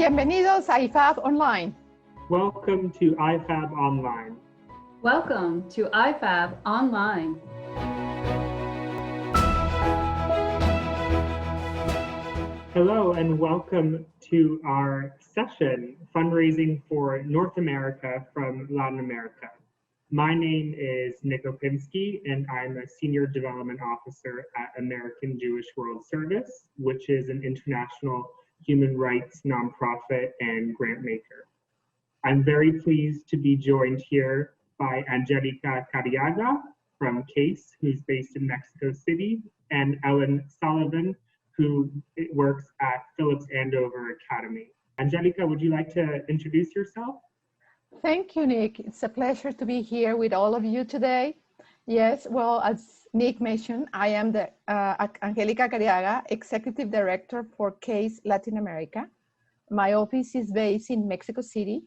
Bienvenidos a IFAB Online. Welcome to IFAB Online. Welcome to IFAB Online. Hello and welcome to our session, Fundraising for North America from Latin America. My name is Nick Opinski and I'm a Senior Development Officer at American Jewish World Service, which is an international human rights nonprofit and grant maker. I'm very pleased to be joined here by Angelica Cariaga from CASE, who's based in Mexico City, and Ellen Sullivan, who works at Phillips Andover Academy. Angelica, would you like to introduce yourself? Thank you, Nick. It's a pleasure to be here with all of you today. Yes, well, as Nick mentioned, I am the Angelica Cariaga, Executive Director for CASE Latin America. My office is based in Mexico City.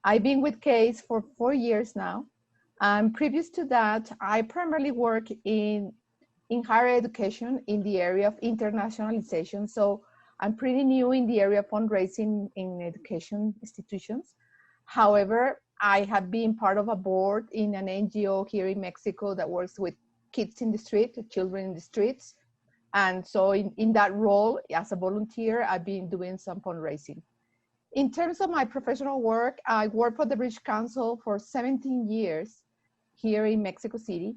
I've been with CASE for 4 years now. Previous to that, I primarily work in higher education in the area of internationalization. So I'm pretty new in the area of fundraising in education institutions. However, I have been part of a board in an NGO here in Mexico that works with kids in the street, children in the streets. And so in that role, as a volunteer, I've been doing some fundraising. In terms of my professional work, I worked for the British Council for 17 years here in Mexico City.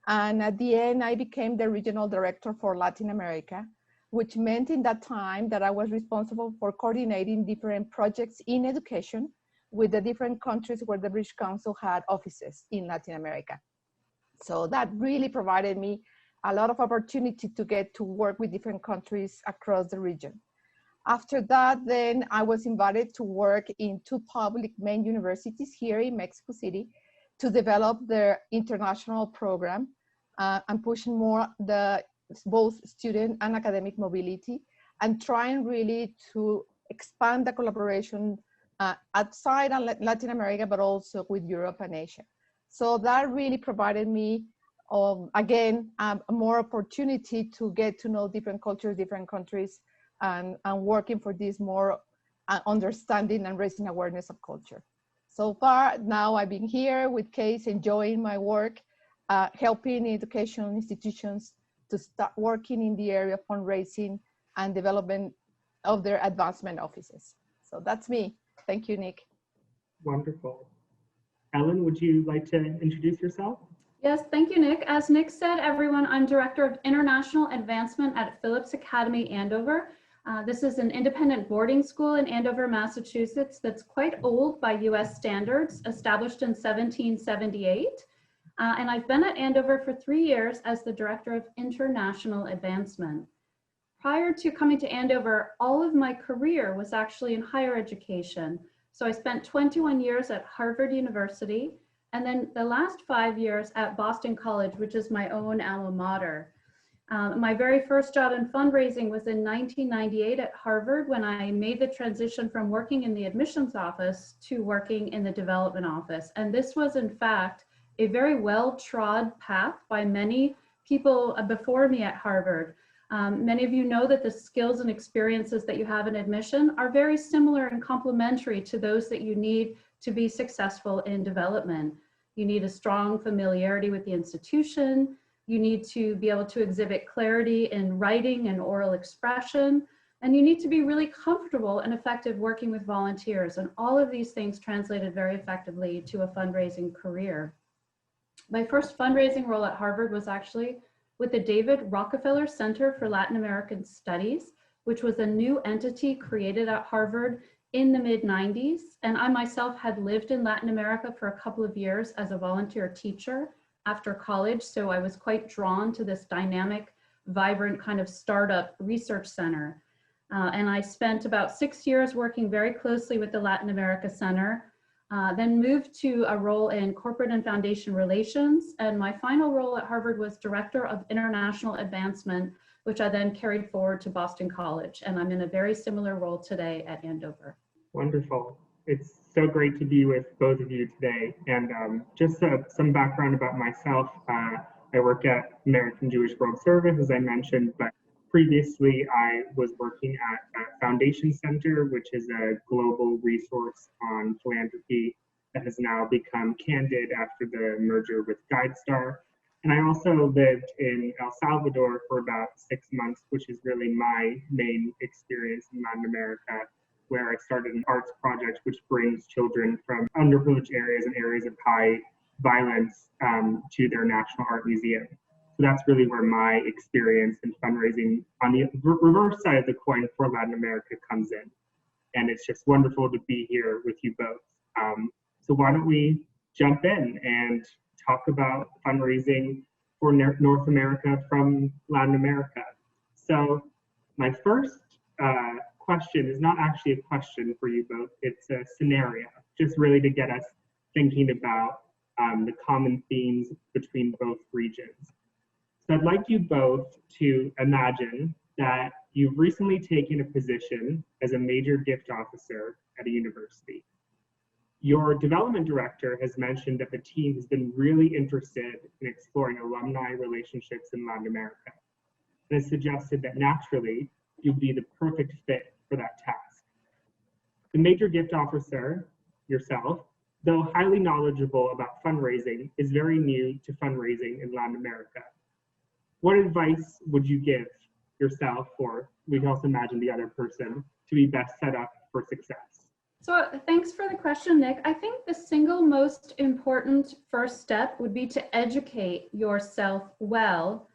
And at the end, I became the regional director for Latin America, which meant in that time that I was responsible for coordinating different projects in education with the different countries where the British Council had offices in Latin America. So that really provided me a lot of opportunity to get to work with different countries across the region. After that, then I was invited to work in 2 public main universities here in Mexico City to develop their international program and pushing more both student and academic mobility and trying really to expand the collaboration outside Latin America, but also with Europe and Asia. So that really provided me, again, more opportunity to get to know different cultures, different countries, and working for this more understanding and raising awareness of culture. So far, now I've been here with CASE, enjoying my work, helping educational institutions to start working in the area of fundraising and development of their advancement offices. So that's me. Thank you, Nick. Wonderful. Ellen, would you like to introduce yourself? Yes, thank you, Nick. As Nick said, everyone, I'm Director of International Advancement at Phillips Academy, Andover. This is an independent boarding school in Andover, Massachusetts that's quite old by US standards, established in 1778. And I've been at Andover for 3 years as the Director of International Advancement. Prior to coming to Andover, all of my career was actually in higher education. So I spent 21 years at Harvard University, and then the last 5 years at Boston College, which is my own alma mater. My very first job in fundraising was in 1998 at Harvard when I made the transition from working in the admissions office to working in the development office. And this was, in fact, a very well-trod path by many people before me at Harvard. Many of you know that the skills and experiences that you have in admission are very similar and complementary to those that you need to be successful in development. You need a strong familiarity with the institution. You need to be able to exhibit clarity in writing and oral expression. And you need to be really comfortable and effective working with volunteers. And all of these things translated very effectively to a fundraising career. My first fundraising role at Harvard was actually with the David Rockefeller Center for Latin American Studies, which was a new entity created at Harvard in the mid-90s. And I myself had lived in Latin America for a couple of years as a volunteer teacher after college. So I was quite drawn to this dynamic, vibrant kind of startup research center. And I spent about 6 years working very closely with the Latin America Center. Then moved to a role in corporate and foundation relations. And my final role at Harvard was Director of International Advancement, which I then carried forward to Boston College. And I'm in a very similar role today at Andover. Wonderful. It's so great to be with both of you today. And just some background about myself. I work at American Jewish World Service, as I mentioned, but previously, I was working at Foundation Center, which is a global resource on philanthropy that has now become Candid after the merger with GuideStar. And I also lived in El Salvador for about 6 months, which is really my main experience in Latin America, where I started an arts project which brings children from underprivileged areas and areas of high violence to their national art museum. So that's really where my experience in fundraising on the reverse side of the coin for Latin America comes in. And it's just wonderful to be here with you both. So why don't we jump in and talk about fundraising for North America from Latin America. So my first question is not actually a question for you both, it's a scenario, just really to get us thinking about the common themes between both regions. So I'd like you both to imagine that you've recently taken a position as a major gift officer at a university. Your development director has mentioned that the team has been really interested in exploring alumni relationships in Latin America, and has suggested that naturally you'd be the perfect fit for that task. The major gift officer, yourself, though highly knowledgeable about fundraising, is very new to fundraising in Latin America. What advice would you give yourself, or we can also imagine the other person, to be best set up for success? So thanks for the question, Nick. I think the single most important first step would be to educate yourself well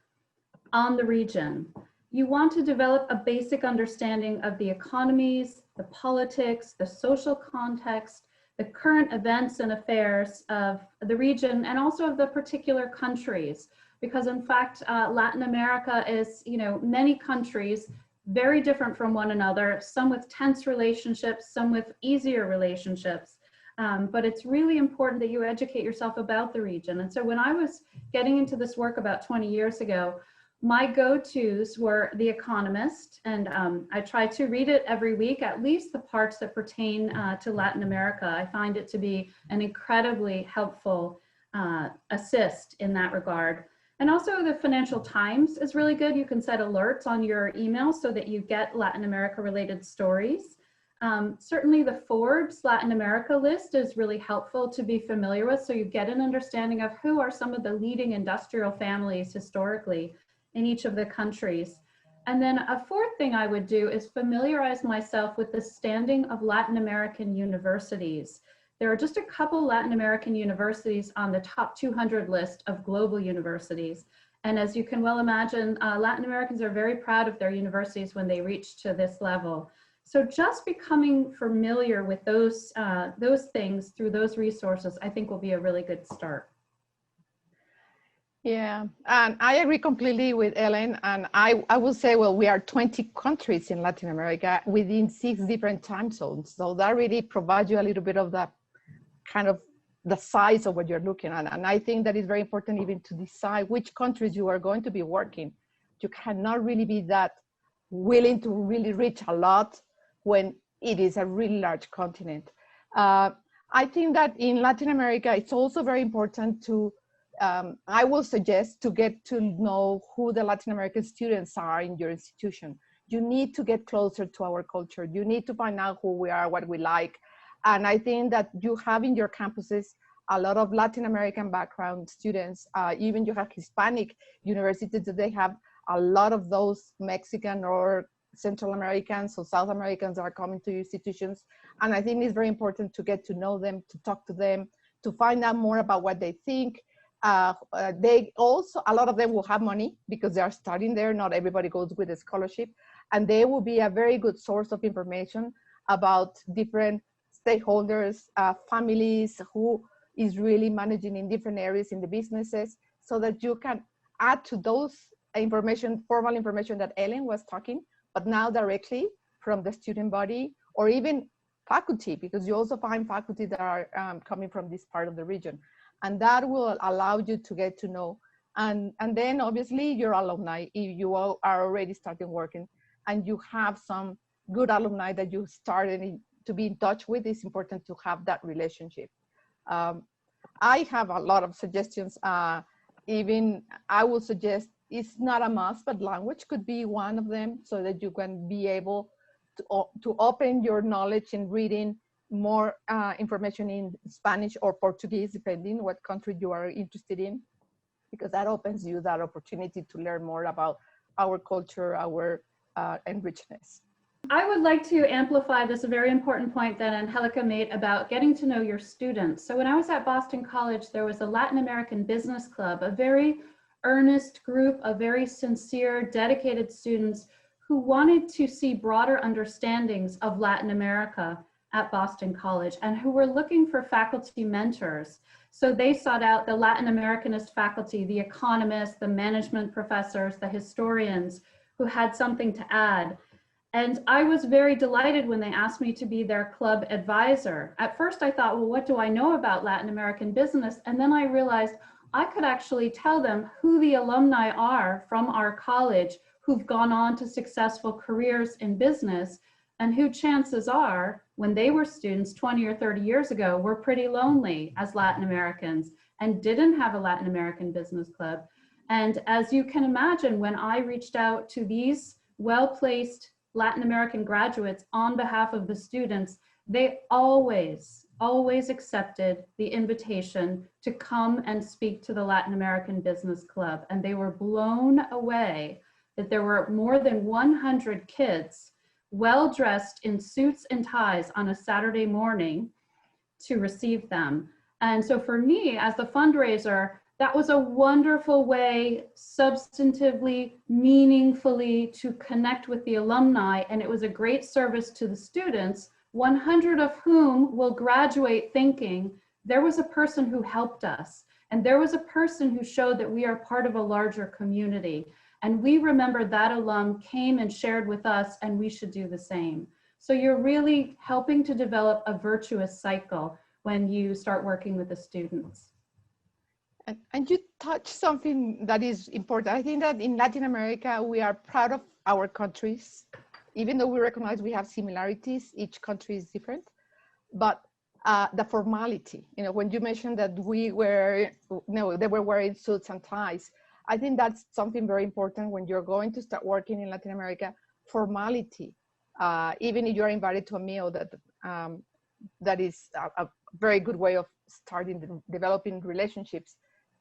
on the region. You want to develop a basic understanding of the economies, the politics, the social context, the current events and affairs of the region, and also of the particular countries. Because in fact, Latin America is, many countries very different from one another, some with tense relationships, some with easier relationships. But it's really important that you educate yourself about the region. And so when I was getting into this work about 20 years ago, my go-tos were The Economist, and I try to read it every week, at least the parts that pertain to Latin America. I find it to be an incredibly helpful assist in that regard. And also the Financial Times is really good. You can set alerts on your email so that you get Latin America related stories. Certainly the Forbes Latin America list is really helpful to be familiar with, so you get an understanding of who are some of the leading industrial families historically in each of the countries. And then a fourth thing I would do is familiarize myself with the standing of Latin American universities. There are just a couple Latin American universities on the top 200 list of global universities. And as you can well imagine, Latin Americans are very proud of their universities when they reach to this level. So just becoming familiar with those things through those resources, I think will be a really good start. Yeah, and I agree completely with Ellen. And I will say, well, we are 20 countries in Latin America within 6 different time zones. So that really provides you a little bit of that kind of the size of what you're looking at. And I think that is very important even to decide which countries you are going to be working. You cannot really be that willing to really reach a lot when it is a really large continent. I think that in Latin America, it's also very important to, I will suggest to get to know who the Latin American students are in your institution. You need to get closer to our culture. You need to find out who we are, what we like. And I think that you have in your campuses a lot of Latin American background students, even you have Hispanic universities that they have a lot of those Mexican or Central Americans or South Americans that are coming to institutions. And I think it's very important to get to know them, to talk to them, to find out more about what they think. They also, a lot of them will have money because they are studying there. Not everybody goes with a scholarship. And they will be a very good source of information about different stakeholders, families, who is really managing in different areas in the businesses, so that you can add to those information, formal information that Ellen was talking, but now directly from the student body or even faculty, because you also find faculty that are coming from this part of the region. And that will allow you to get to know. And then obviously your alumni, if you are already starting working and you have some good alumni that you started to be in touch with, it's important to have that relationship. I have a lot of suggestions. Even I would suggest it's not a must, but language could be one of them, so that you can be able to open your knowledge in reading more information in Spanish or Portuguese, depending what country you are interested in, because that opens you that opportunity to learn more about our culture, our enrichedness. I would like to amplify this very important point that Angelica made about getting to know your students. So when I was at Boston College, there was a Latin American business club, a very earnest group of very sincere, dedicated students who wanted to see broader understandings of Latin America at Boston College and who were looking for faculty mentors. So they sought out the Latin Americanist faculty, the economists, the management professors, the historians who had something to add. And I was very delighted when they asked me to be their club advisor. At first I thought, well, what do I know about Latin American business? And then I realized I could actually tell them who the alumni are from our college who've gone on to successful careers in business, and who chances are, when they were students 20 or 30 years ago, were pretty lonely as Latin Americans and didn't have a Latin American business club. And as you can imagine, when I reached out to these well-placed Latin American graduates on behalf of the students, they always accepted the invitation to come and speak to the Latin American Business Club. And they were blown away that there were more than 100 kids well-dressed in suits and ties on a Saturday morning to receive them. And so for me, as the fundraiser, that was a wonderful way, substantively, meaningfully, to connect with the alumni. And it was a great service to the students, 100 of whom will graduate thinking there was a person who helped us. And there was a person who showed that we are part of a larger community. And we remember that alum came and shared with us, and we should do the same. So you're really helping to develop a virtuous cycle when you start working with the students. And you touched something that is important. I think that in Latin America, we are proud of our countries, even though we recognize we have similarities, each country is different. But the formality, when you mentioned that they were wearing suits and ties, I think that's something very important when you're going to start working in Latin America. Formality, even if you're invited to a meal, that is a very good way of developing relationships,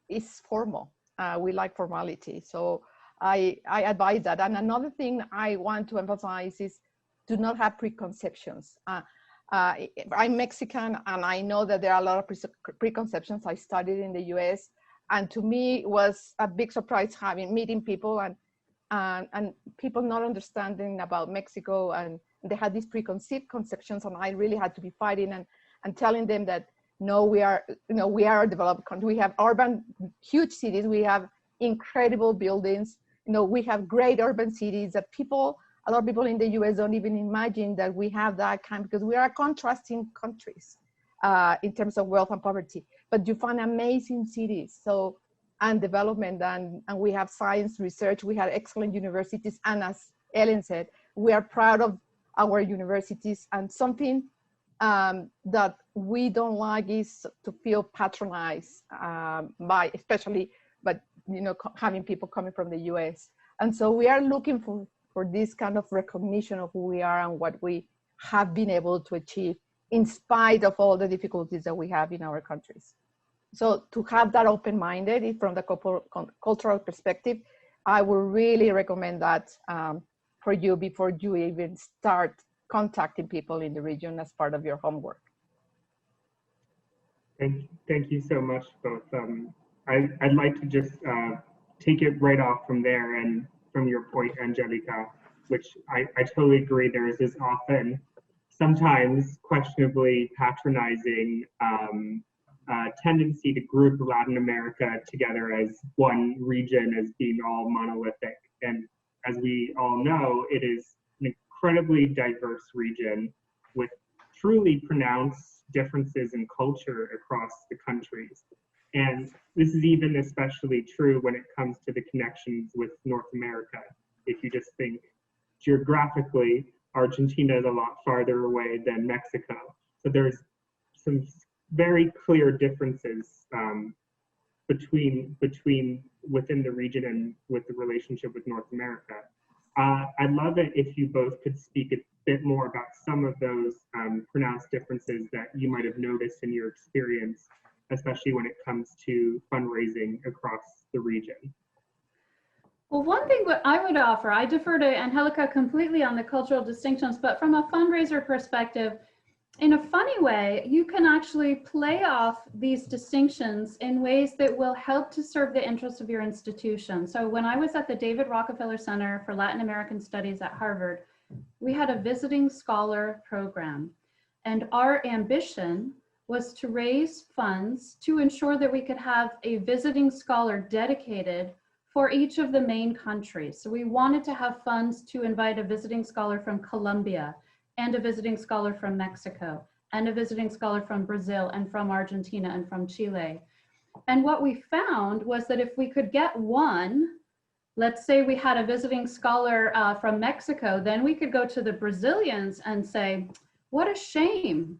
is formal. We like formality, so I advise that. And another thing I want to emphasize is do not have preconceptions. I'm Mexican, and I know that there are a lot of preconceptions. I studied in the US, and to me it was a big surprise meeting people and people not understanding about Mexico, and they had these preconceived conceptions, and I really had to be fighting and telling them that no, we are a developed country. We have urban, huge cities. We have incredible buildings. We have great urban cities that a lot of people in the US don't even imagine that we have that kind, because we are contrasting countries in terms of wealth and poverty. But you find amazing cities, and development, and we have science research. We have excellent universities, and as Ellen said, we are proud of our universities. And something that we don't like is to feel patronized having people coming from the US. And so we are looking for this kind of recognition of who we are and what we have been able to achieve in spite of all the difficulties that we have in our countries. So to have that open-minded from the cultural perspective, I would really recommend that for you before you even start contacting people in the region as part of your homework. Thank you so much, both. I'd like to just take it right off from there, and from your point, Angelica, which I totally agree. There is this often, sometimes questionably patronizing tendency to group Latin America together as one region, as being all monolithic. And as we all know, it is an incredibly diverse region with truly pronounced differences in culture across the countries. And this is even especially true when it comes to the connections with North America. If you just think geographically, Argentina is a lot farther away than Mexico. So there's some very clear differences between within the region and with the relationship with North America. I'd love it if you both could speak a bit more about some of those pronounced differences that you might have noticed in your experience, especially when it comes to fundraising across the region. Well, one thing what I would offer, I defer to Angelica completely on the cultural distinctions, but from a fundraiser perspective, in a funny way, you can actually play off these distinctions in ways that will help to serve the interests of your institution. So when I was at the David Rockefeller Center for Latin American Studies at Harvard, we had a visiting scholar program, and our ambition was to raise funds to ensure that we could have a visiting scholar dedicated for each of the main countries. So we wanted to have funds to invite a visiting scholar from Colombia, and a visiting scholar from Mexico, and a visiting scholar from Brazil, and from Argentina, and from Chile. And what we found was that if we could get one, let's say we had a visiting scholar from Mexico, then we could go to the Brazilians and say, what a shame.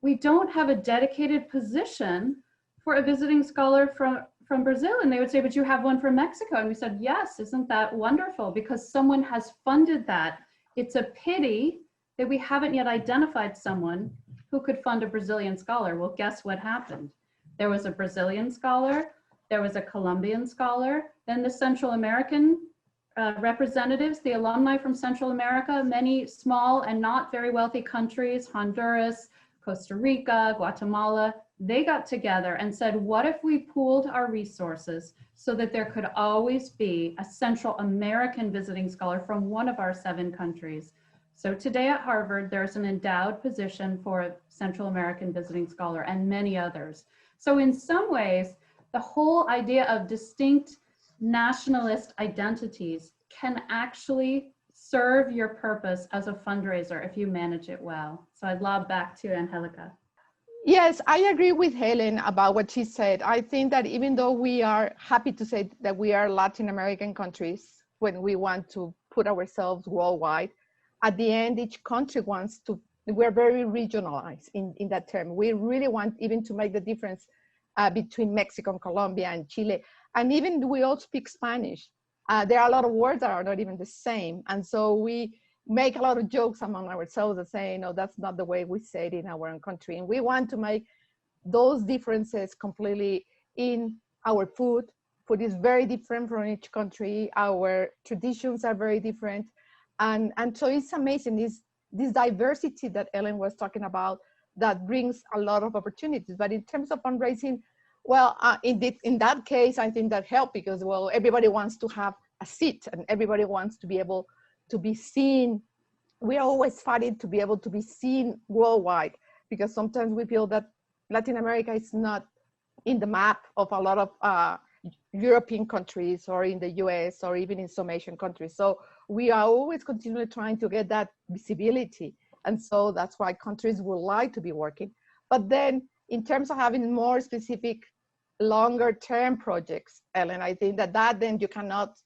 We don't have a dedicated position for a visiting scholar from Brazil. And they would say, but you have one from Mexico. And we said, yes, isn't that wonderful? Because someone has funded that. It's a pity that we haven't yet identified someone who could fund a Brazilian scholar. Well, guess what happened? There was a Brazilian scholar, there was a Colombian scholar, then the Central American representatives, the alumni from Central America, many small and not very wealthy countries, Honduras, Costa Rica, Guatemala, they got together and said, what if we pooled our resources so that there could always be a Central American visiting scholar from one of our 7 countries? So today at Harvard, there's an endowed position for a Central American visiting scholar and many others. So in some ways, the whole idea of distinct nationalist identities can actually serve your purpose as a fundraiser if you manage it well. So I'd lob back to Angelica. Yes, I agree with Helen about what she said. I think that even though we are happy to say that we are Latin American countries, when we want to put ourselves worldwide, at the end, each country wants to, we're very regionalized in that term. We really want even to make the difference between Mexico and Colombia and Chile. And even we all speak Spanish. There are a lot of words that are not even the same. And so we make a lot of jokes among ourselves and say, no, that's not the way we say it in our own country. And we want to make those differences completely in our food. Food is very different from each country. Our traditions are very different. And so it's amazing, this diversity that Ellen was talking about that brings a lot of opportunities. But in terms of fundraising, well, in that case, I think that helped because, well, everybody wants to have a seat and everybody wants to be able to be seen. We are always fighting to be able to be seen worldwide because sometimes we feel that Latin America is not in the map of a lot of European countries or in the US or even in some Asian countries. So we are always continually trying to get that visibility. And so that's why countries would like to be working. But then in terms of having more specific, longer term projects, Ellen, I think that then you cannot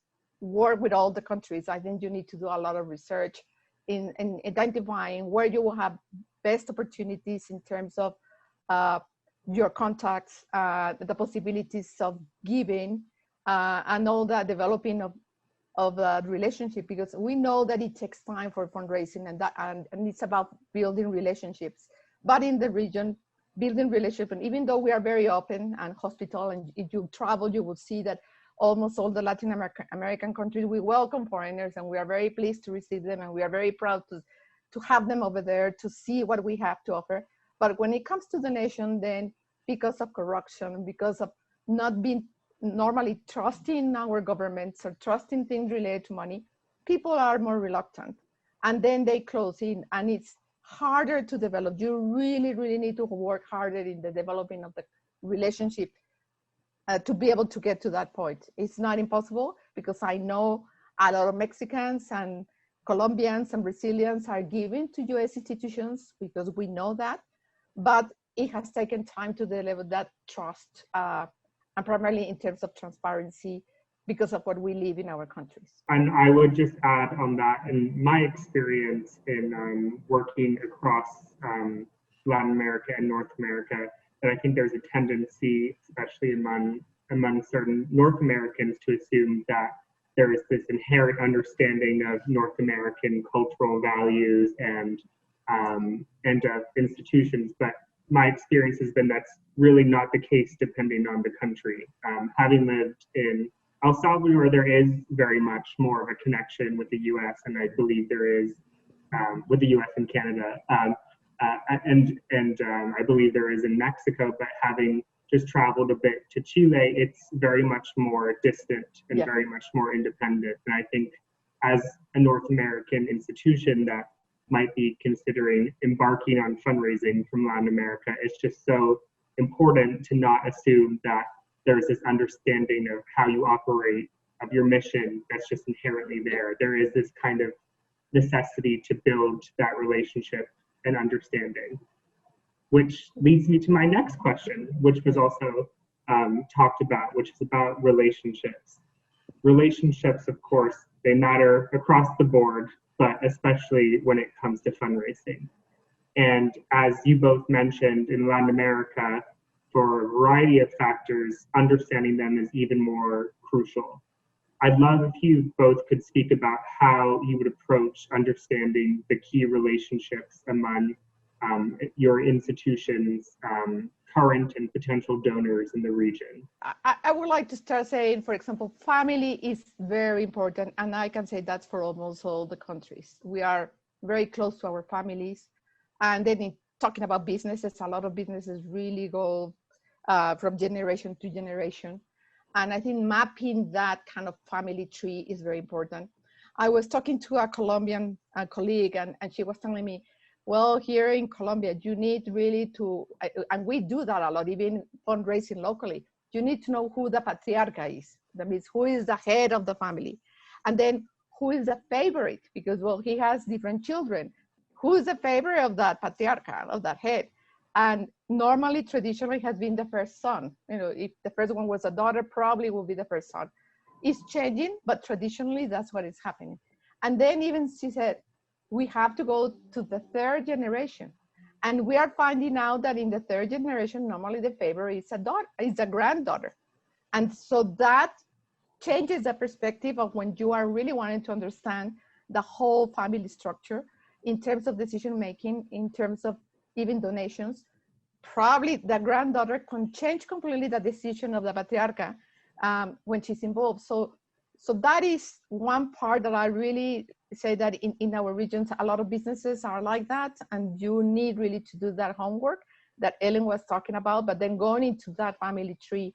work with all the countries. I think you need to do a lot of research in identifying where you will have best opportunities in terms of your contacts, the possibilities of giving, and all that developing of the relationship, because we know that it takes time for fundraising and it's about building relationships. But in the region, building relationships, and even though we are very open and hospitable, and if you travel, you will see that almost all the Latin American countries, we welcome foreigners and we are very pleased to receive them and we are very proud to have them over there to see what we have to offer. But when it comes to the nation, then because of corruption, because of not being normally trusting our governments or trusting things related to money, people are more reluctant and then they close in and it's harder to develop. You really, really need to work harder in the developing of the relationship to be able to get to that point. It's not impossible because I know a lot of Mexicans and Colombians and Brazilians are giving to US institutions because we know that, but it has taken time to deliver that trust, and primarily in terms of transparency because of what we live in our countries. And I would just add on that, in my experience in working across Latin America and North America, that I think there's a tendency, especially among among certain North Americans to assume that there is this inherent understanding of North American cultural values and of institutions, but my experience has been that's really not the case depending on the country. Having lived in El Salvador, there is very much more of a connection with the U.S., and I believe there is with the U.S. and Canada, and I believe there is in Mexico. But having just traveled a bit to Chile, it's very much more distant and very much more independent. And I think as a North American institution that might be considering embarking on fundraising from Latin America, it's just so important to not assume that there's this understanding of how you operate, of your mission that's just inherently there. There is this kind of necessity to build that relationship and understanding, which leads me to my next question, which was also talked about, which is about relationships. Relationships, of course, they matter across the board, but especially when it comes to fundraising. And as you both mentioned, in Latin America, for a variety of factors, understanding them is even more crucial. I'd love if you both could speak about how you would approach understanding the key relationships among your institution's current and potential donors in the region. I would like to start saying, for example, family is very important, and I can say that's for almost all the countries. We are very close to our families, and then in talking about businesses, a lot of businesses really go from generation to generation. And I think mapping that kind of family tree is very important. I was talking to a Colombian colleague, and she was telling me, well, here in Colombia, you need really to, and we do that a lot, even fundraising locally, you need to know who the patriarca is. That means who is the head of the family. And then who is the favorite? Because, well, he has different children. Who is the favorite of that patriarcha, of that head? And normally, traditionally, has been the first son. You know, if the first one was a daughter, probably will be the first son. It's changing, but traditionally, that's what is happening. And then even she said, we have to go to the third generation. And we are finding out that in the third generation, normally the favorite is a daughter, is a granddaughter. And so that changes the perspective of when you are really wanting to understand the whole family structure in terms of decision-making, in terms of even donations. Probably the granddaughter can change completely the decision of the patriarcha when she's involved. So that is one part that I really say that in our regions, a lot of businesses are like that, and you need really to do that homework that Ellen was talking about, but then going into that family tree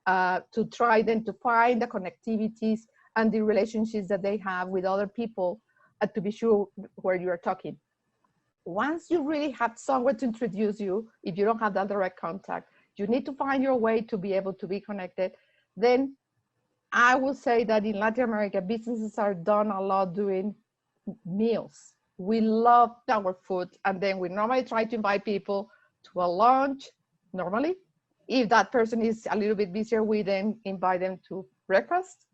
to try then to find the connectivities and the relationships that they have with other people to be sure where you are talking. Once you really have someone to introduce you, if you don't have that direct contact, you need to find your way to be able to be connected. Then I will say that in Latin America, businesses are done a lot doing meals. We love our food, and then we normally try to invite people to a lunch, normally. If that person is a little bit busier, we then invite them to breakfast.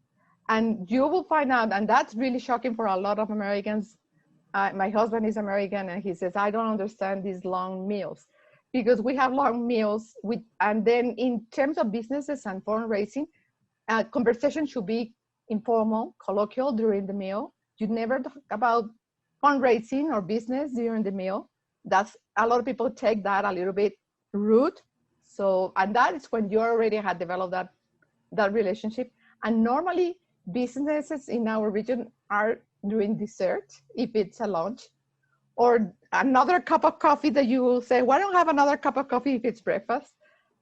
And you will find out, and that's really shocking for a lot of Americans. My husband is American, and he says, I don't understand these long meals, because we have long meals. And then in terms of businesses and fundraising, conversation should be informal, colloquial during the meal. You never talk about fundraising or business during the meal. That's, a lot of people take that a little bit rude. So, and that is when you already had developed that relationship. And normally businesses in our region are doing dessert, if it's a lunch, or another cup of coffee that you will say, why don't I have another cup of coffee if it's breakfast?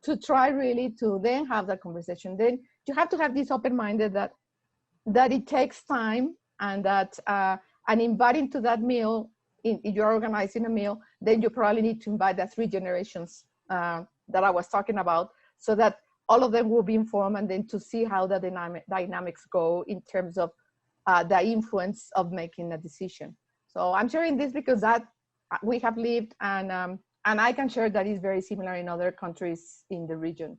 To try really to then have that conversation. Then you have to have this open-minded that it takes time, and that and inviting to that meal, if you're organizing a meal, then you probably need to invite the 3 generations that I was talking about, so that all of them will be informed, and then to see how the dynamics go in terms of the influence of making a decision. So I'm sharing this because that we have lived, and I can share that is very similar in other countries in the region.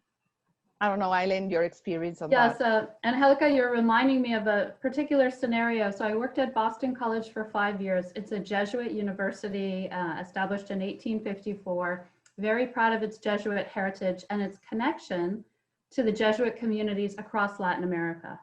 I don't know, Eileen, your experience on that. Yes, Angelica, you're reminding me of a particular scenario. So I worked at Boston College for 5 years. It's a Jesuit university established in 1854, very proud of its Jesuit heritage and its connection to the Jesuit communities across Latin America.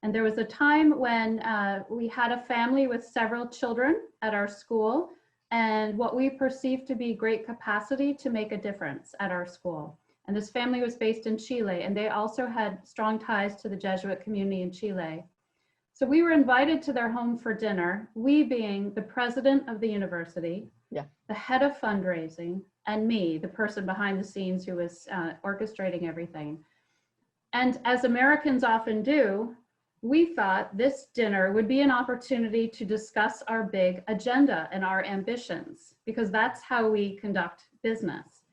And there was a time when we had a family with several children at our school and what we perceived to be great capacity to make a difference at our school. And this family was based in Chile, and they also had strong ties to the Jesuit community in Chile. So we were invited to their home for dinner, we being the president of the university, the head of fundraising, and me, the person behind the scenes who was orchestrating everything. And as Americans often do, we thought this dinner would be an opportunity to discuss our big agenda and our ambitions, because that's how we conduct business.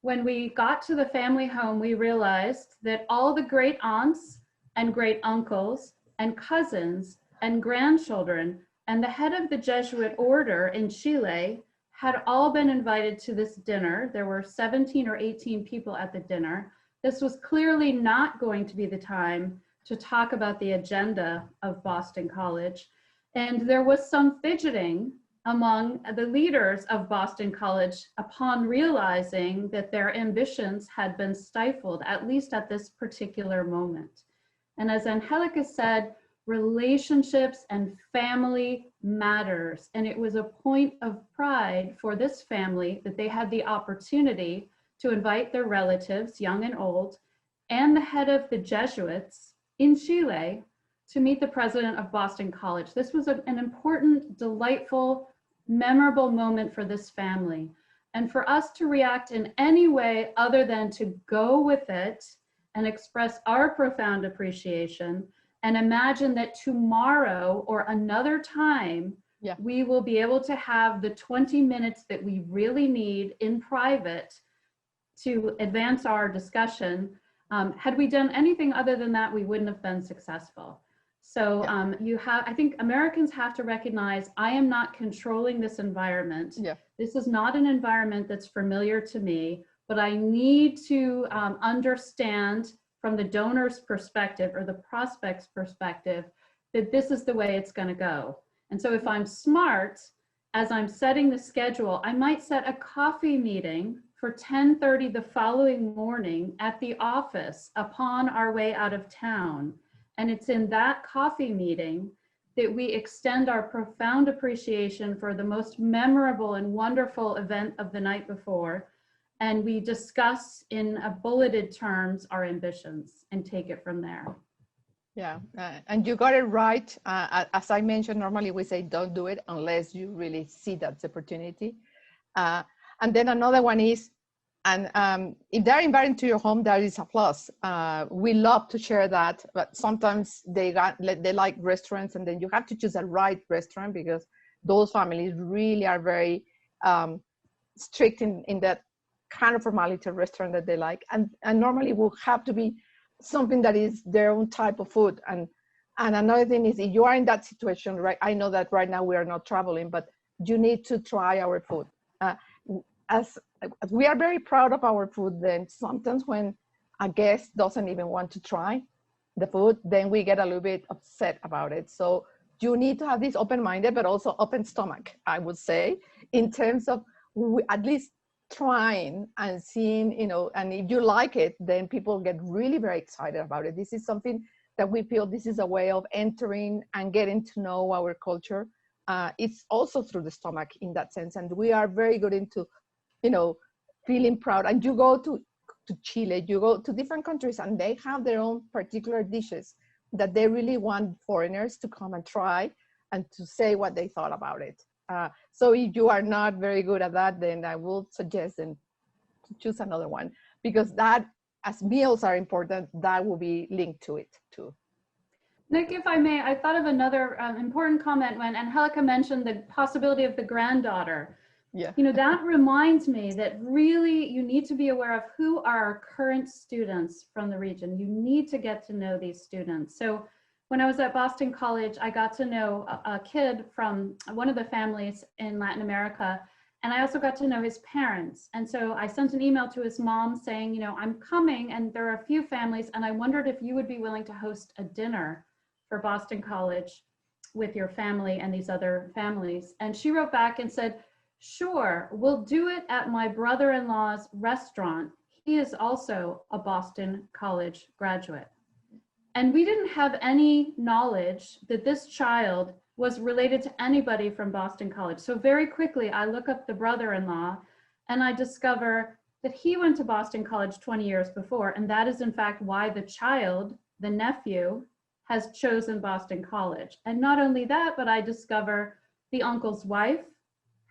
When we got to the family home, we realized that all the great aunts and great uncles and cousins and grandchildren and the head of the Jesuit order in Chile had all been invited to this dinner. There were 17 or 18 people at the dinner. This was clearly not going to be the time to talk about the agenda of Boston College. And there was some fidgeting among the leaders of Boston College upon realizing that their ambitions had been stifled, at least at this particular moment. And as Angelica said, relationships and family matters. And it was a point of pride for this family that they had the opportunity to invite their relatives, young and old, and the head of the Jesuits in Chile to meet the president of Boston College. This was an important, delightful, memorable moment for this family. And for us to react in any way other than to go with it and express our profound appreciation and imagine that tomorrow or another time, we will be able to have the 20 minutes that we really need in private to advance our discussion. Had we done anything other than that, we wouldn't have been successful. So I think Americans have to recognize, I am not controlling this environment. This is not an environment that's familiar to me, but I need to understand from the donor's perspective or the prospect's perspective that this is the way it's going to go. And so if I'm smart, as I'm setting the schedule, I might set a coffee meeting for 10:30 the following morning at the office upon our way out of town. And it's in that coffee meeting that we extend our profound appreciation for the most memorable and wonderful event of the night before. And we discuss in a bulleted terms our ambitions and take it from there. Yeah, and you got it right. As I mentioned, normally we say don't do it unless you really see that's the opportunity. And then another one is, and if they're invited to your home, that is a plus. We love to share that, but sometimes they like restaurants, and then you have to choose the right restaurant because those families really are very strict in that kind of formality restaurant that they like. And normally will have to be something that is their own type of food. And another thing is, if you are in that situation, right? I know that right now we are not traveling, but you need to try our food. As we are very proud of our food, then sometimes when a guest doesn't even want to try the food, then we get a little bit upset about it. So you need to have this open-minded, but also open stomach, I would say, in terms of at least trying and seeing, and if you like it, then people get really very excited about it. This is something that we feel this is a way of entering and getting to know our culture. It's also through the stomach in that sense. And we are very good into, feeling proud. And you go to Chile, you go to different countries, and they have their own particular dishes that they really want foreigners to come and try and to say what they thought about it. So if you are not very good at that, then I will suggest them to choose another one, because that, as meals are important, that will be linked to it too. Nick, if I may, I thought of another important comment when Angelica mentioned the possibility of the granddaughter. Yeah. That reminds me that really you need to be aware of who are our current students from the region. You need to get to know these students. So when I was at Boston College, I got to know a kid from one of the families in Latin America, and I also got to know his parents. And so I sent an email to his mom saying, I'm coming, and there are a few families, and I wondered if you would be willing to host a dinner for Boston College with your family and these other families. And she wrote back and said, sure, we'll do it at my brother-in-law's restaurant. is also a Boston College graduate. And we didn't have any knowledge that this child was related to anybody from Boston College. So very quickly, I look up the brother-in-law and I discover that he went to Boston College 20 years before. And that is in fact why the child, the nephew, has chosen Boston College. And not only that, but I discover the uncle's wife,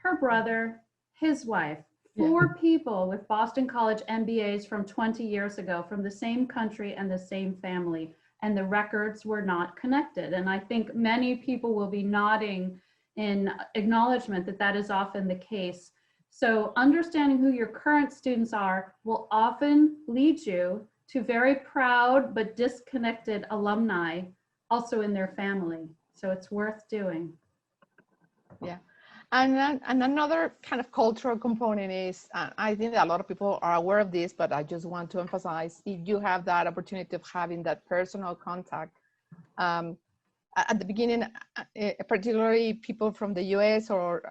her brother, his wife, 4 people with Boston College MBAs from 20 years ago, from the same country and the same family. And the records were not connected. And I think many people will be nodding in acknowledgement that that is often the case. So understanding who your current students are will often lead you to very proud but disconnected alumni also in their family. So it's worth doing. Yeah. And another kind of cultural component is, I think that a lot of people are aware of this, but I just want to emphasize, if you have that opportunity of having that personal contact, at the beginning, particularly people from the US or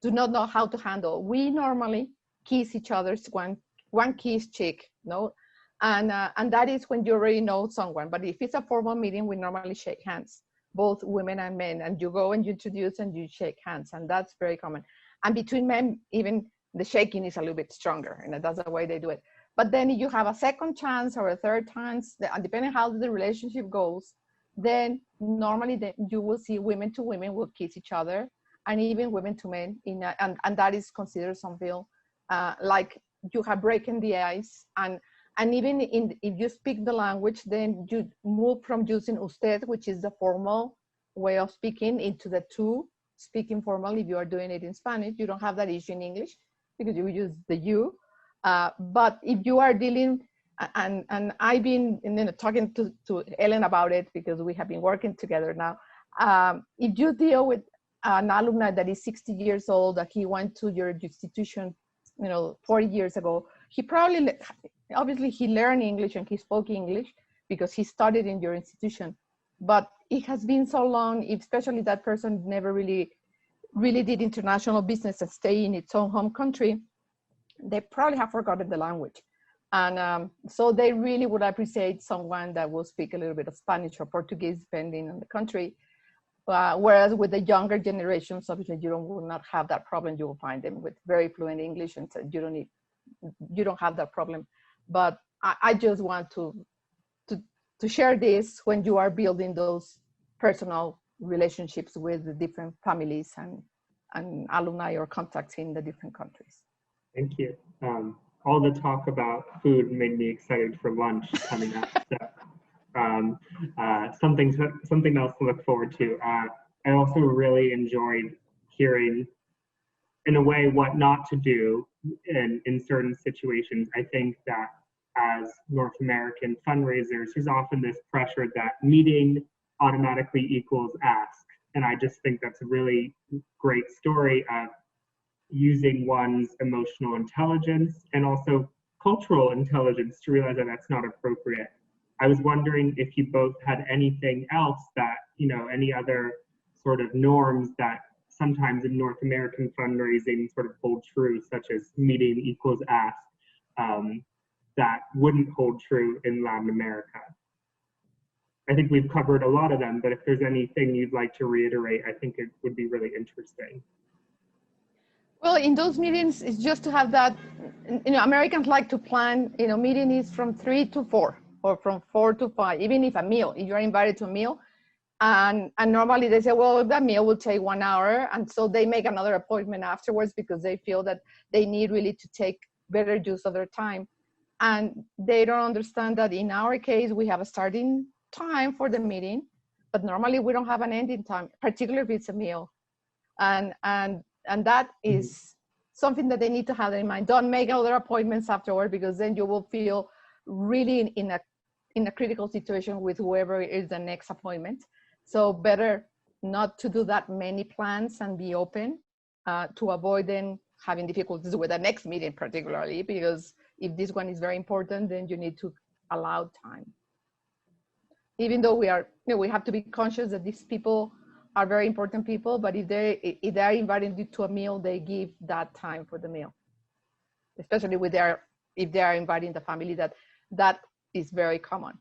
do not know how to handle. We normally kiss each other's one kiss cheek, no? And that is when you already know someone. But if it's a formal meeting, we normally shake hands, both women and men, and you go and you introduce and you shake hands, and that's very common. And between men, even the shaking is a little bit stronger, and that's the way they do it. But then if you have a second chance or a third chance, and depending on how the relationship goes, then normally you will see women to women will kiss each other, and even women to men, and that is considered something like you have broken the ice. And even if you speak the language, then you move from using usted, which is the formal way of speaking, into the tú, speaking formal. If you are doing it in Spanish, you don't have that issue in English because you use the you. But if you are dealing, and I've been talking to Ellen about it because we have been working together now. If you deal with an alumni that is 60 years old, that he went to your institution, 40 years ago, he probably, obviously he learned English and he spoke English because he studied in your institution, but it has been so long, especially that person never really did international business and stay in its own home country, they probably have forgotten the language. And so they really would appreciate someone that will speak a little bit of Spanish or Portuguese, depending on the country. Whereas with the younger generations, obviously you will not have that problem. You will find them with very fluent English, and so you don't have that problem. But I just want to share this when you are building those personal relationships with the different families and alumni or contacts in the different countries. Thank you. All the talk about food made me excited for lunch coming up. So something else to look forward to. I also really enjoyed hearing, in a way, what not to do in certain situations. I think that as North American fundraisers, there's often this pressure that meeting automatically equals ask. And I just think that's a really great story of using one's emotional intelligence and also cultural intelligence to realize that that's not appropriate. I was wondering if you both had anything else that, any other sort of norms that sometimes in North American fundraising sort of hold true, such as meeting equals ask, that wouldn't hold true in Latin America. I think we've covered a lot of them, but if there's anything you'd like to reiterate, I think it would be really interesting. Well, in those meetings, it's just to have that, Americans like to plan, meeting is from 3 to 4 or from 4 to 5, even if you're invited to a meal. And normally they say, well, that meal will take 1 hour. And so they make another appointment afterwards because they feel that they need really to take better use of their time. And they don't understand that in our case, we have a starting time for the meeting, but normally we don't have an ending time, particularly if it's a meal. And that is something that they need to have in mind. Don't make other appointments afterward, because then you will feel really in a critical situation with whoever is the next appointment. So better not to do that many plans and be open to avoid then having difficulties with the next meeting, particularly because if this one is very important, then you need to allow time. Even though we have to be conscious that these people are very important people, but if they are inviting you to a meal, they give that time for the meal, especially with their if they are inviting the family, that is very common.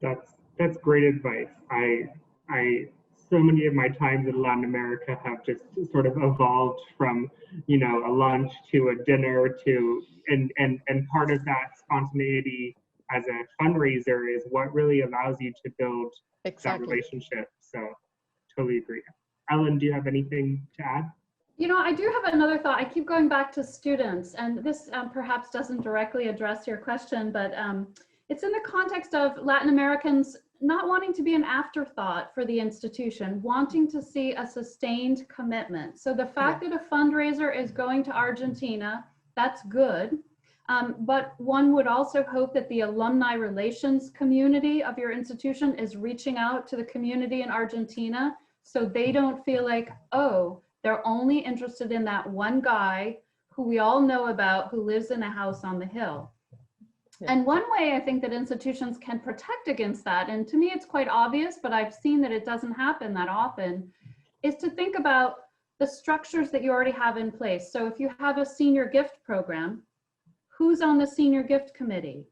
That's great advice. I so many of my times in Latin America have just sort of evolved from, you know, a lunch to a dinner to, and part of that spontaneity as a fundraiser is what really allows you to build that relationship. So totally agree. Ellen, do you have anything to add? You know, I do have another thought. I keep going back to students, and this perhaps doesn't directly address your question, but it's in the context of Latin Americans not wanting to be an afterthought for the institution, wanting to see a sustained commitment. So the fact that a fundraiser is going to Argentina, that's good. But one would also hope that the alumni relations community of your institution is reaching out to the community in Argentina so they don't feel like, oh, they're only interested in that one guy who we all know about who lives in a house on the hill. Yeah. And one way I think that institutions can protect against that, and to me it's quite obvious, but I've seen that it doesn't happen that often, is to think about the structures that you already have in place. So if you have a senior gift program, who's on the senior gift committee?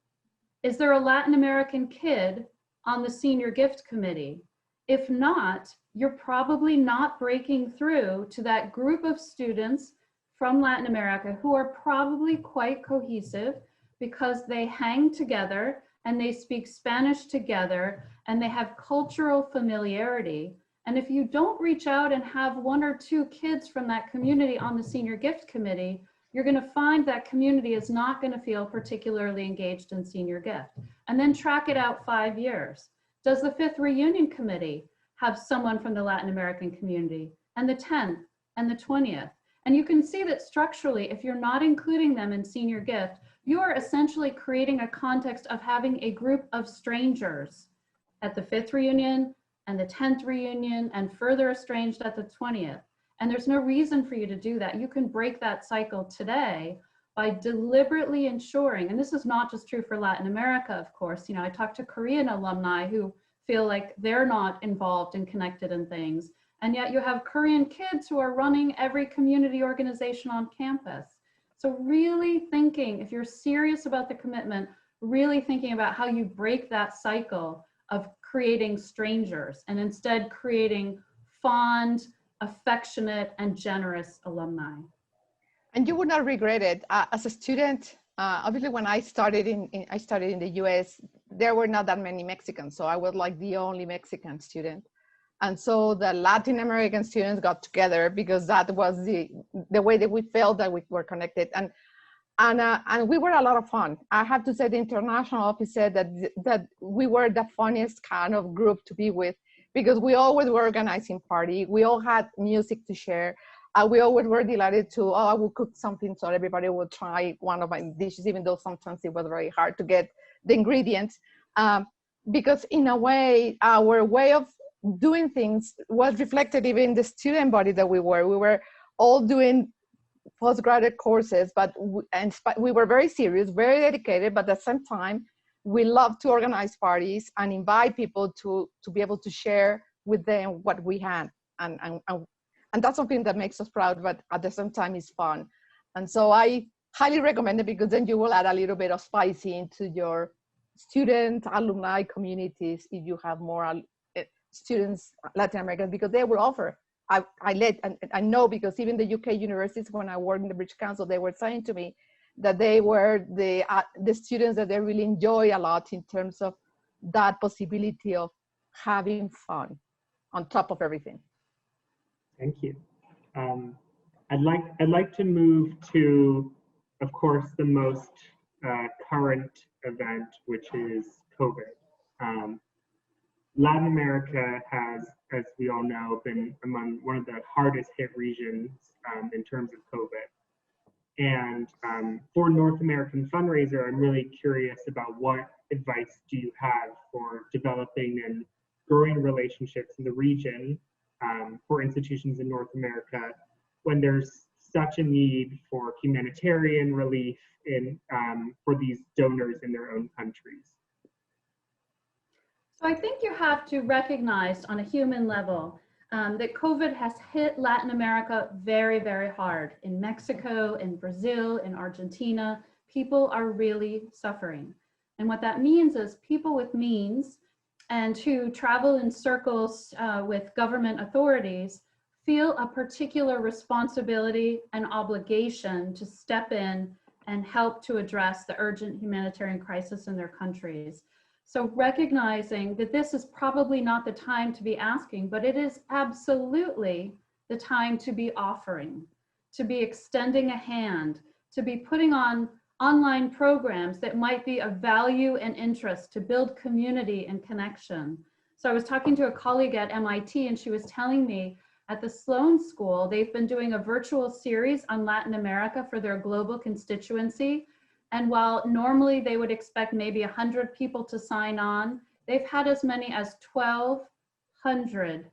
Is there a Latin American kid on the senior gift committee? If not, you're probably not breaking through to that group of students from Latin America who are probably quite cohesive because they hang together and they speak Spanish together and they have cultural familiarity. And if you don't reach out and have one or two kids from that community on the senior gift committee, you're going to find that community is not going to feel particularly engaged in senior gift. And then track it out 5 years. Does the 5th reunion committee have someone from the Latin American community, and the 10th and the 20th? And you can see that structurally, if you're not including them in senior gift, you are essentially creating a context of having a group of strangers at the 5th reunion and the 10th reunion and further estranged at the 20th. And there's no reason for you to do that. You can break that cycle today by deliberately ensuring, and this is not just true for Latin America, of course. You know, I talk to Korean alumni who feel like they're not involved and connected in things. And yet you have Korean kids who are running every community organization on campus. So really thinking, if you're serious about the commitment, really thinking about how you break that cycle of creating strangers and instead creating fond, affectionate, and generous alumni. And you would not regret it. As a student, obviously when I started in the US, there were not that many Mexicans. So I was like the only Mexican student. And so the Latin American students got together because that was the way that we felt that we were connected. And we were a lot of fun. I have to say the international office said that we were the funniest kind of group to be with because we always were organizing party. We all had music to share. We always were delighted to, I will cook something so everybody would try one of my dishes, even though sometimes it was very hard to get the ingredients. Because in a way, our way of doing things was reflected even in the student body that we were. We were all doing postgraduate courses, but we were very serious, very dedicated, but at the same time, we loved to organize parties and invite people to be able to share with them what we had. And that's something that makes us proud, but at the same time is fun. And so I highly recommend it because then you will add a little bit of spicy into your student, alumni communities if you have more students, Latin Americans, because they will offer. I know because even the UK universities, when I worked in the British Council, they were saying to me that they were the students that they really enjoy a lot in terms of that possibility of having fun on top of everything. Thank you. I'd like to move to, of course, the most current event, which is COVID. Latin America has, as we all know, been among one of the hardest hit regions in terms of COVID. And for North American Fundraiser, I'm really curious about what advice do you have for developing and growing relationships in the region for institutions in North America when there's such a need for humanitarian relief for these donors in their own countries? So I think you have to recognize on a human level that COVID has hit Latin America very, very hard. In Mexico, in Brazil, in Argentina, people are really suffering. And what that means is people with means and who travel in circles with government authorities feel a particular responsibility and obligation to step in and help to address the urgent humanitarian crisis in their countries. So recognizing that this is probably not the time to be asking, but it is absolutely the time to be offering, to be extending a hand, to be putting on online programs that might be of value and interest to build community and connection. So I was talking to a colleague at MIT, and she was telling me at the Sloan School, they've been doing a virtual series on Latin America for their global constituency. And while normally they would expect maybe 100 people to sign on, they've had as many as 1,200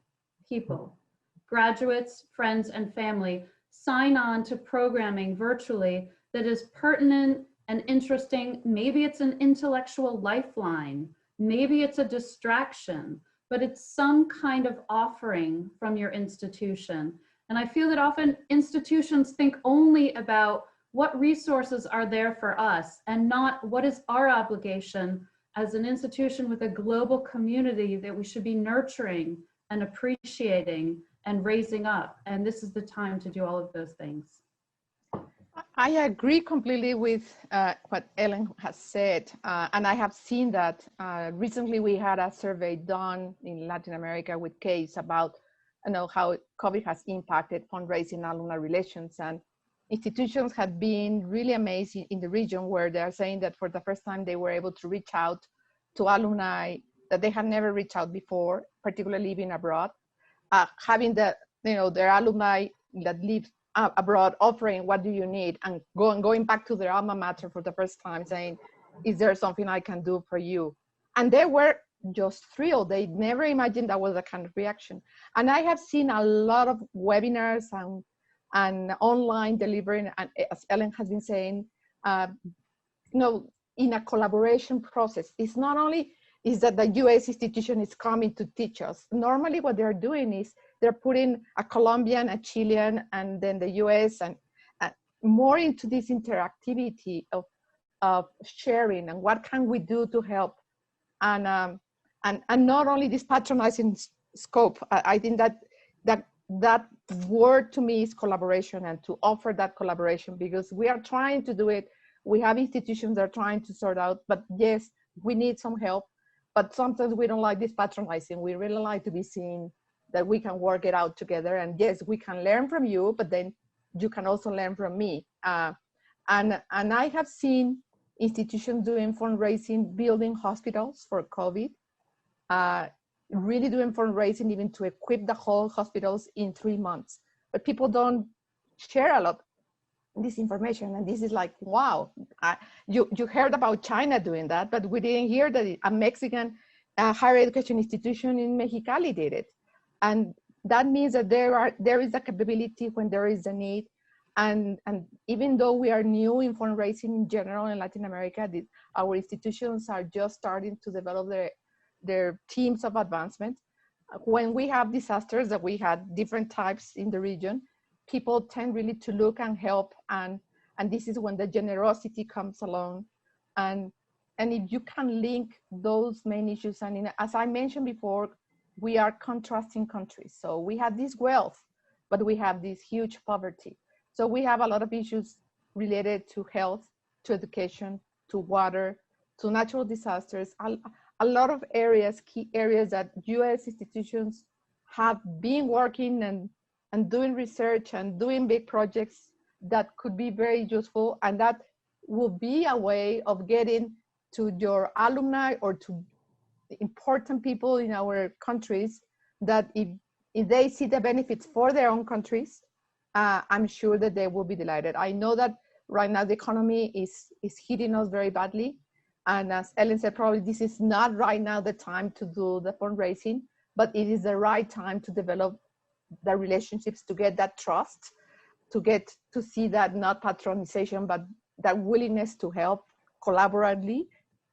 people, graduates, friends, and family, sign on to programming virtually that is pertinent and interesting. Maybe it's an intellectual lifeline, maybe it's a distraction, but it's some kind of offering from your institution. And I feel that often institutions think only about what resources are there for us and not what is our obligation as an institution with a global community that we should be nurturing and appreciating and raising up. And this is the time to do all of those things. I agree completely with what Ellen has said, and I have seen that. Recently, we had a survey done in Latin America with CASE about how COVID has impacted fundraising and alumni relations, and institutions have been really amazing in the region where they are saying that for the first time they were able to reach out to alumni that they had never reached out before, particularly living abroad, having their alumni that live abroad offering what do you need, and going back to their alma mater for the first time saying, is there something I can do for you? And they were just thrilled. They never imagined that was the kind of reaction. And I have seen a lot of webinars and online delivering, and as Ellen has been saying, in a collaboration process. It's not only is that the US institution is coming to teach us. Normally what they're doing is they're putting a Colombian, a Chilean, and then the US and more into this interactivity of sharing and what can we do to help. And not only this patronizing scope. I think that word to me is collaboration, and to offer that collaboration, because we are trying to do it. We have institutions that are trying to sort out, but yes, we need some help. But sometimes we don't like this patronizing. We really like to be seen that we can work it out together. And yes, we can learn from you, but then you can also learn from me. And I have seen institutions doing fundraising, building hospitals for COVID, really doing fundraising even to equip the whole hospitals in 3 months. But people don't share a lot this information, and this is like, wow, you heard about China doing that, but we didn't hear that a Mexican higher education institution in Mexicali did it. And that means that there is a capability when there is a need. And even though we are new in fundraising in general in Latin America, our institutions are just starting to develop their teams of advancement. When we have disasters, that we had different types in the region, people tend really to look and help, and this is when the generosity comes along. And if you can link those main issues, and as I mentioned before, we are contrasting countries. So we have this wealth, but we have this huge poverty. So we have a lot of issues related to health, to education, to water, to natural disasters, a lot of areas, key areas that US institutions have been working and doing research and doing big projects that could be very useful. And that will be a way of getting to your alumni or to important people in our countries, that if they see the benefits for their own countries, I'm sure that they will be delighted. I know that right now the economy is hitting us very badly. And as Ellen said, probably this is not right now the time to do the fundraising, but it is the right time to develop the relationships, to get that trust, to get to see that not patronization, but that willingness to help collaboratively.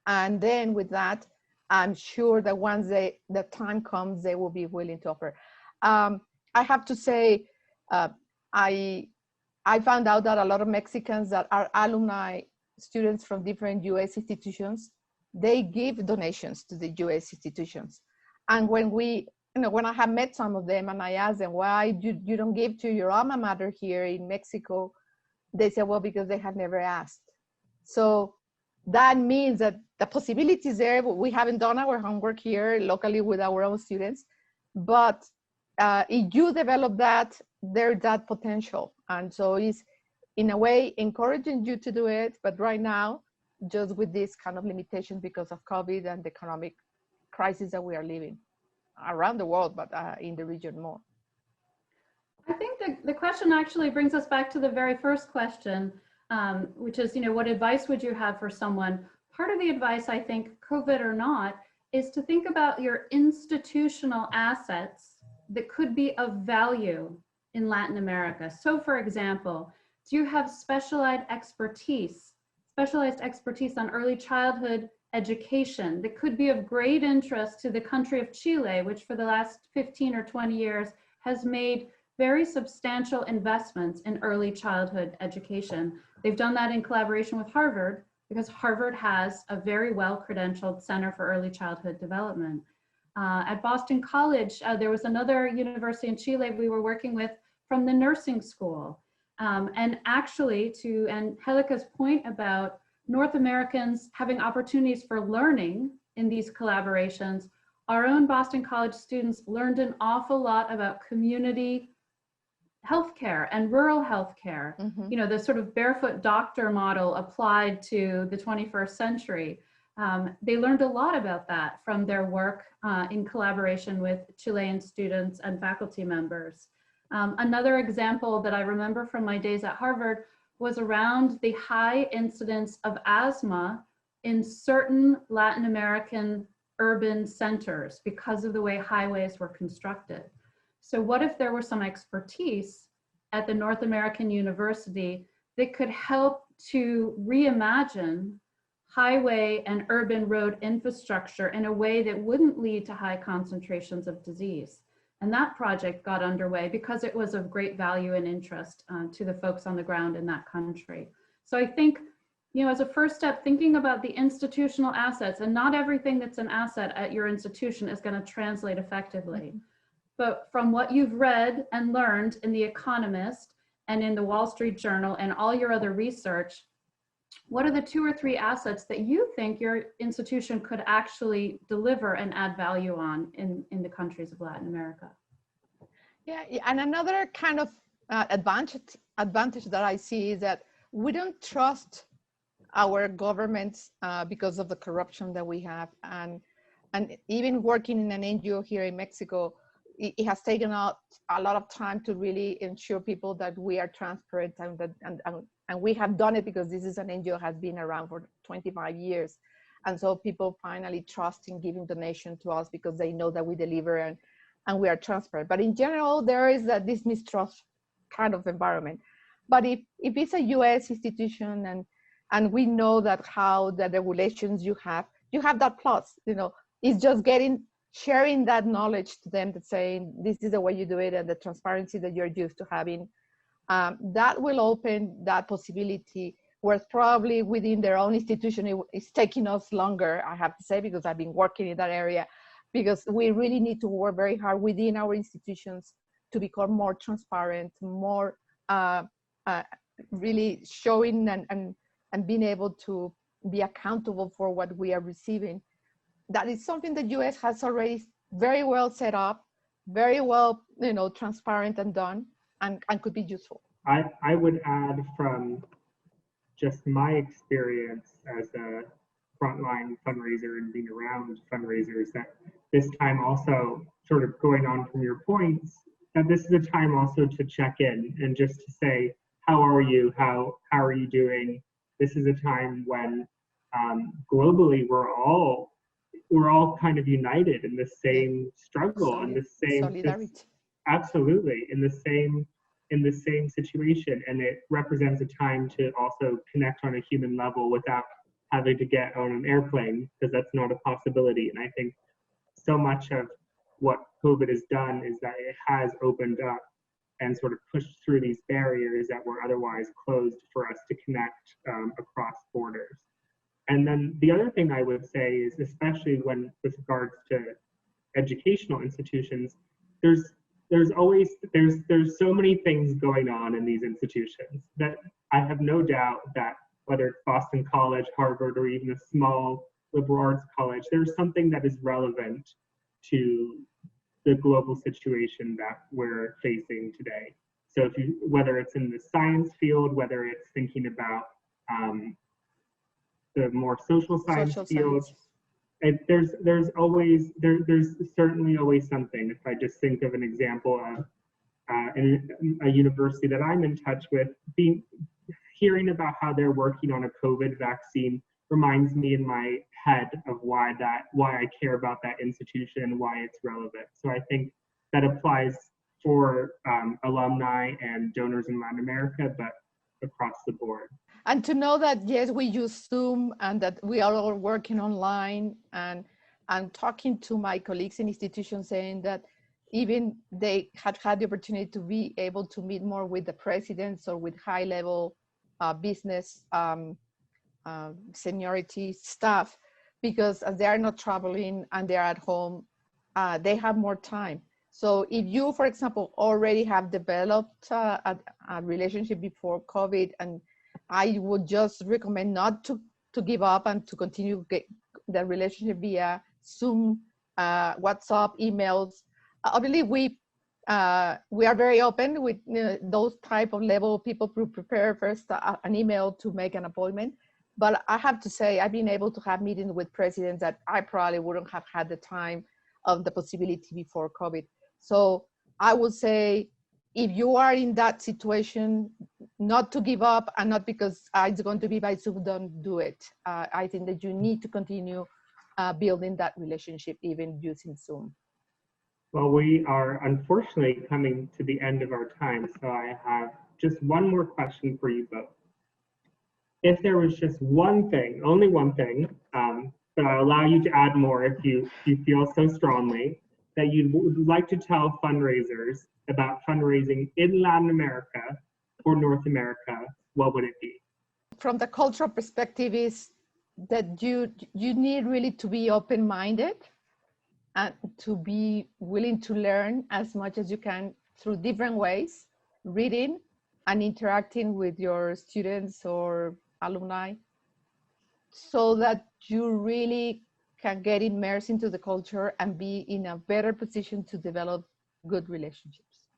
And then with that, I'm sure that once the time comes, they will be willing to offer. I have to say, I found out that a lot of Mexicans that are alumni students from different US institutions, they give donations to the US institutions. And when when I have met some of them and I ask them, why you don't give to your alma mater here in Mexico? They say, well, because they have never asked. So that means that the possibility is there. We haven't done our homework here locally with our own students, but if you develop that, there's that potential. And so it's in a way encouraging you to do it, but right now, just with this kind of limitation because of COVID and the economic crisis that we are living around the world, but in the region more. I think the question actually brings us back to the very first question, which is, what advice would you have for someone? Part of the advice, I think, COVID or not, is to think about your institutional assets that could be of value in Latin America. So for example, do you have specialized expertise on early childhood education that could be of great interest to the country of Chile, which for the last 15 or 20 years has made very substantial investments in early childhood education. They've done that in collaboration with Harvard, because Harvard has a very well-credentialed Center for Early Childhood Development. At Boston College, there was another university in Chile we were working with from the nursing school. And actually, to Angelica's point about North Americans having opportunities for learning in these collaborations, our own Boston College students learned an awful lot about community healthcare and rural healthcare. Mm-hmm. The sort of barefoot doctor model applied to the 21st century. They learned a lot about that from their work in collaboration with Chilean students and faculty members. Another example that I remember from my days at Harvard was around the high incidence of asthma in certain Latin American urban centers because of the way highways were constructed. So what if there were some expertise at the North American University that could help to reimagine highway and urban road infrastructure in a way that wouldn't lead to high concentrations of disease? And that project got underway because it was of great value and interest to the folks on the ground in that country. So I think, as a first step, thinking about the institutional assets, and not everything that's an asset at your institution is going to translate effectively. But from what you've read and learned in The Economist and in the Wall Street Journal and all your other research, what are the 2 or 3 assets that you think your institution could actually deliver and add value on in the countries of Latin America? Yeah, and another kind of advantage that I see is that we don't trust our governments because of the corruption that we have. And even working in an NGO here in Mexico, it has taken out a lot of time to really ensure people that we are transparent and we have done it because this is an NGO has been around for 25 years. And so people finally trust in giving donation to us because they know that we deliver and we are transparent. But in general, there is this mistrust kind of environment. But if it's a US institution and we know that how the regulations you have that plus, it's just sharing that knowledge to them, that saying this is the way you do it and the transparency that you're used to having, that will open that possibility, whereas probably within their own institution, it's taking us longer, I have to say, because I've been working in that area, because we really need to work very hard within our institutions to become more transparent, more really showing and being able to be accountable for what we are receiving. That is something that US has already very well set up, very well, transparent and done, and could be useful. I would add from just my experience as a frontline fundraiser and being around fundraisers, that this time also, sort of going on from your points, that this is a time also to check in and just to say, how are you? How are you doing? This is a time when globally we're all kind of united in the same struggle and the same solidarity. Absolutely, in the same situation, and it represents a time to also connect on a human level without having to get on an airplane, because that's not a possibility. And I think so much of what COVID has done is that it has opened up and sort of push through these barriers that were otherwise closed for us to connect across borders. And then the other thing I would say is, especially when with regards to educational institutions, there's so many things going on in these institutions that I have no doubt that whether it's Boston College, Harvard, or even a small liberal arts college, there's something that is relevant to the global situation that we're facing today. So whether it's in the science field, whether it's thinking about the more social science field, there's certainly always something. If I just think of an example of in a university that I'm in touch with, hearing about how they're working on a COVID vaccine reminds me in my head of why I care about that institution and why it's relevant. So I think that applies for alumni and donors in Latin America, but across the board. And to know that, yes, we use Zoom and that we are all working online, and talking to my colleagues in institutions saying that even they had the opportunity to be able to meet more with the presidents or with high level business seniority staff, because as they are not traveling and they're at home, they have more time. So if you, for example, already have developed a relationship before COVID, and I would just recommend not to give up and to continue the relationship via Zoom, WhatsApp, emails. Obviously, we are very open with those type of level people who prepare first an email to make an appointment. But I have to say, I've been able to have meetings with presidents that I probably wouldn't have had the time of the possibility before COVID. So I would say, if you are in that situation, not to give up, and not because it's going to be by Zoom, don't do it. I think that you need to continue building that relationship, even using Zoom. Well, we are unfortunately coming to the end of our time, so I have just one more question for you both. If there was just one thing, only one thing, but I'll allow you to add more if you feel so strongly, that you would like to tell fundraisers about fundraising in Latin America or North America, what would it be? From the cultural perspective is that you need really to be open-minded and to be willing to learn as much as you can through different ways, reading and interacting with your students or alumni, so that you really can get immersed into the culture and be in a better position to develop good relationships.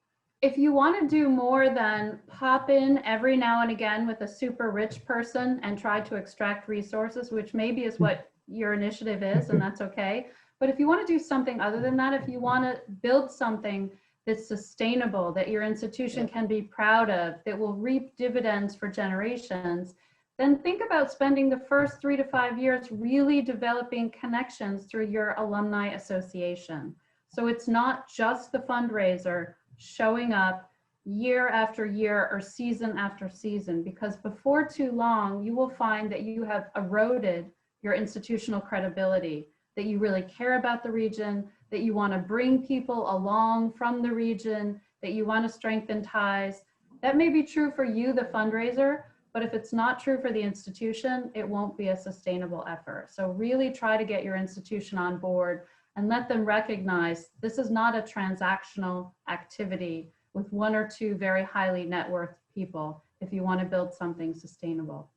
If you want to do more than pop in every now and again with a super rich person and try to extract resources, which maybe is what your initiative is, and that's okay. But if you want to do something other than that, if you want to build something that's sustainable, that your institution can be proud of, that will reap dividends for generations, then think about spending the first 3 to 5 years really developing connections through your alumni association. So it's not just the fundraiser showing up year after year or season after season, because before too long, you will find that you have eroded your institutional credibility, that you really care about the region, that you want to bring people along from the region, that you want to strengthen ties. That may be true for you, the fundraiser, but if it's not true for the institution, it won't be a sustainable effort. So really try to get your institution on board and let them recognize this is not a transactional activity with 1 or 2 very highly net worth people if you want to build something sustainable.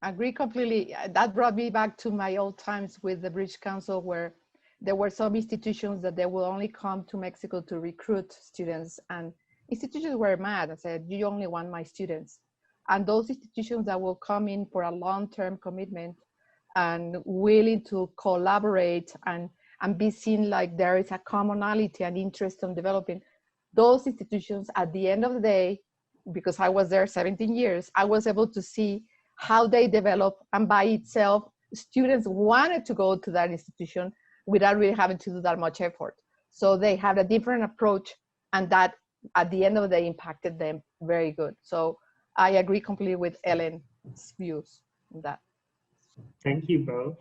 I agree completely. That brought me back to my old times with the British Council, where there were some institutions that they will only come to Mexico to recruit students, and institutions were mad and said, you only want my students. And those institutions that will come in for a long-term commitment and willing to collaborate and be seen like there is a commonality and interest in developing, those institutions at the end of the day, because I was there 17 years, I was able to see how they develop, and by itself, students wanted to go to that institution without really having to do that much effort. So they had a different approach, and that at the end of the day impacted them very good. So I agree completely with Ellen's views on that. Thank you both.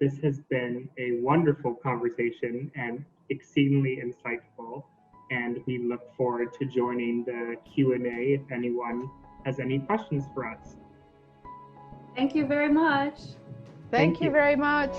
This has been a wonderful conversation and exceedingly insightful. and we look forward to joining the Q&A if anyone has any questions for us. Thank you very much. Thank you very much.